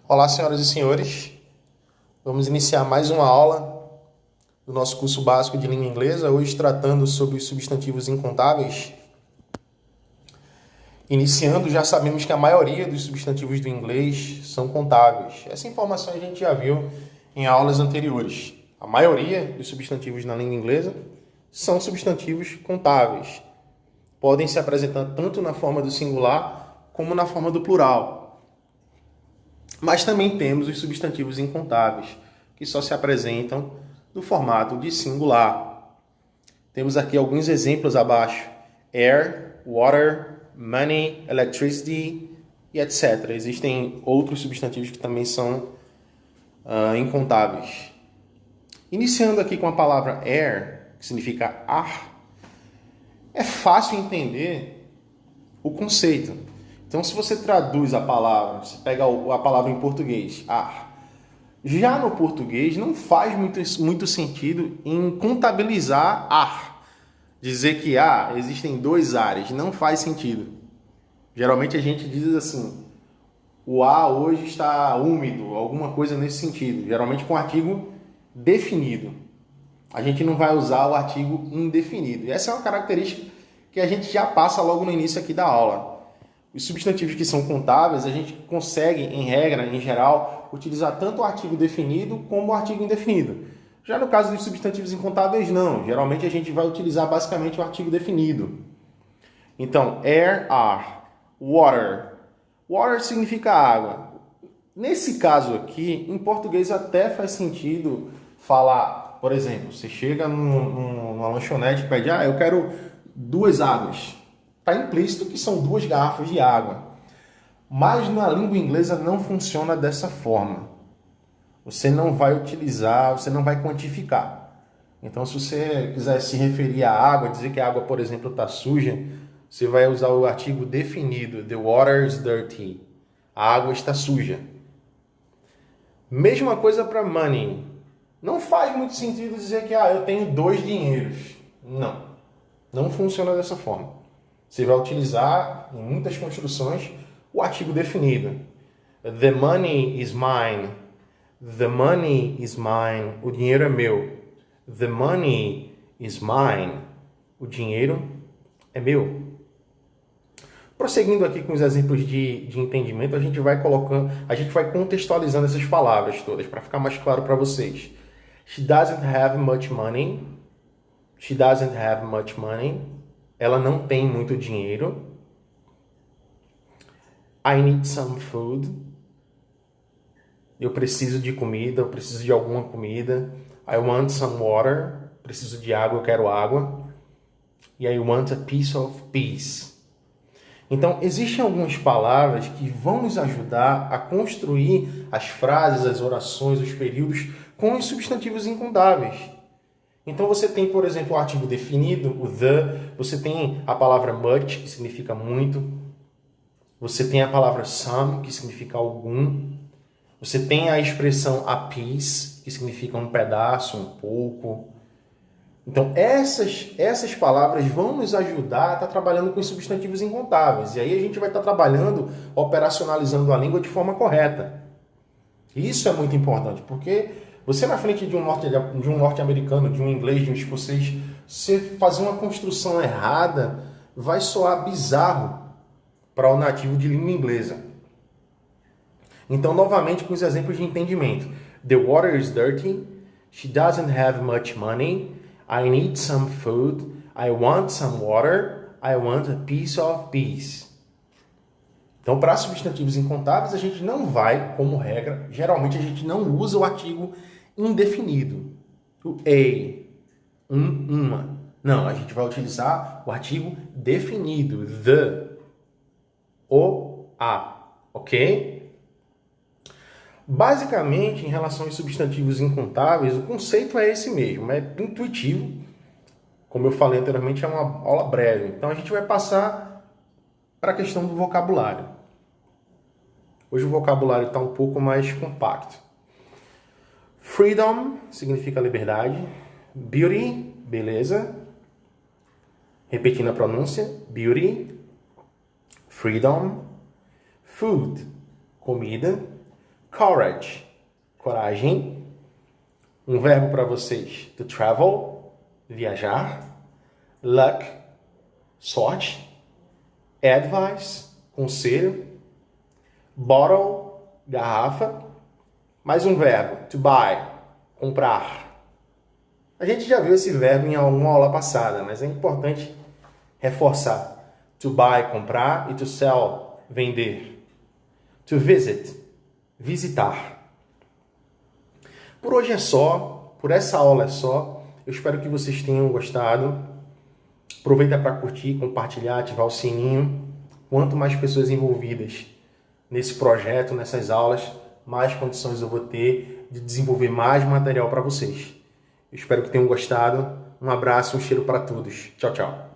Olá, senhoras e senhores. Vamos iniciar mais uma aula do nosso curso básico de língua inglesa, hoje tratando sobre os substantivos incontáveis. Iniciando, já sabemos que a maioria dos substantivos do inglês são contáveis. Essa informação a gente já viu em aulas anteriores. A maioria dos substantivos na língua inglesa são substantivos contáveis. Podem se apresentar tanto na forma do singular como na forma do plural. Mas também temos os substantivos incontáveis, que só se apresentam no formato de singular. Temos aqui alguns exemplos abaixo: air, water, money, electricity e etc. Existem outros substantivos que também são incontáveis. Iniciando aqui com a palavra air, que significa ar, é fácil entender o conceito. Então, se você traduz a palavra, você pega a palavra em português, ar. Já no português, não faz muito sentido em contabilizar ar. Dizer que existem dois ares, não faz sentido. Geralmente a gente diz assim, o ar hoje está úmido, alguma coisa nesse sentido. Geralmente com artigo definido. A gente não vai usar o artigo indefinido. E essa é uma característica que a gente já passa logo no início aqui da aula. Os substantivos que são contáveis, a gente consegue, em regra, em geral, utilizar tanto o artigo definido como o artigo indefinido. Já no caso dos substantivos incontáveis, não. Geralmente a gente vai utilizar basicamente o artigo definido. Então, air, ar. Water. Water significa água. Nesse caso aqui, em português até faz sentido falar, por exemplo, você chega numa lanchonete e pede, eu quero 2 águas. Está implícito que são 2 garrafas de água. Mas na língua inglesa não funciona dessa forma. Você não vai utilizar, você não vai quantificar. Então, se você quiser se referir à água, dizer que a água, por exemplo, está suja, você vai usar o artigo definido. The water is dirty. A água está suja. Mesma coisa para money. Não faz muito sentido dizer que eu tenho 2 dinheiros. Não funciona dessa forma. Você vai utilizar, em muitas construções, o artigo definido. The money is mine. The money is mine. O dinheiro é meu. The money is mine. O dinheiro é meu. Prosseguindo aqui com os exemplos de entendimento, a gente vai contextualizando essas palavras todas para ficar mais claro para vocês. She doesn't have much money. She doesn't have much money. Ela não tem muito dinheiro. I need some food. Eu preciso de comida, eu preciso de alguma comida. I want some water. Preciso de água, eu quero água. E I want a piece of peace. Então, existem algumas palavras que vão nos ajudar a construir as frases, as orações, os períodos com os substantivos incontáveis. Então, você tem, por exemplo, o artigo definido, o the. Você tem a palavra much, que significa muito. Você tem a palavra some, que significa algum. Você tem a expressão a piece, que significa um pedaço, um pouco. Então, essas palavras vão nos ajudar a estar trabalhando com os substantivos incontáveis. E aí a gente vai estar trabalhando, operacionalizando a língua de forma correta. Isso é muito importante, porque você na frente de um norte-americano, de um inglês, de um escocês, você fazer uma construção errada vai soar bizarro para o nativo de língua inglesa. Então, novamente, com os exemplos de entendimento. The water is dirty. She doesn't have much money. I need some food. I want some water. I want a piece of peace. Então, para substantivos incontáveis, a gente não vai, como regra, geralmente a gente não usa o artigo indefinido. O uma. Não, a gente vai utilizar o artigo definido. The. O, a. Ok? Basicamente, em relação aos substantivos incontáveis, o conceito é esse mesmo, é intuitivo. Como eu falei anteriormente, é uma aula breve. Então, a gente vai passar para a questão do vocabulário. Hoje o vocabulário está um pouco mais compacto. Freedom significa liberdade. Beauty, beleza. Repetindo a pronúncia, beauty. Freedom. Food, comida. courage, coragem. Um verbo para vocês, to travel, viajar. Luck, sorte. Advice, conselho. Bottle, garrafa. Mais um verbo, to buy, comprar. A gente já viu esse verbo em alguma aula passada, mas é importante reforçar. To buy, comprar, e to sell, vender. To visit, visitar. Por hoje é só, por essa aula é só. Eu espero que vocês tenham gostado. Aproveita para curtir, compartilhar, ativar o sininho. Quanto mais pessoas envolvidas nesse projeto, nessas aulas, mais condições eu vou ter de desenvolver mais material para vocês. Eu espero que tenham gostado. Um abraço, um cheiro para todos. Tchau, tchau.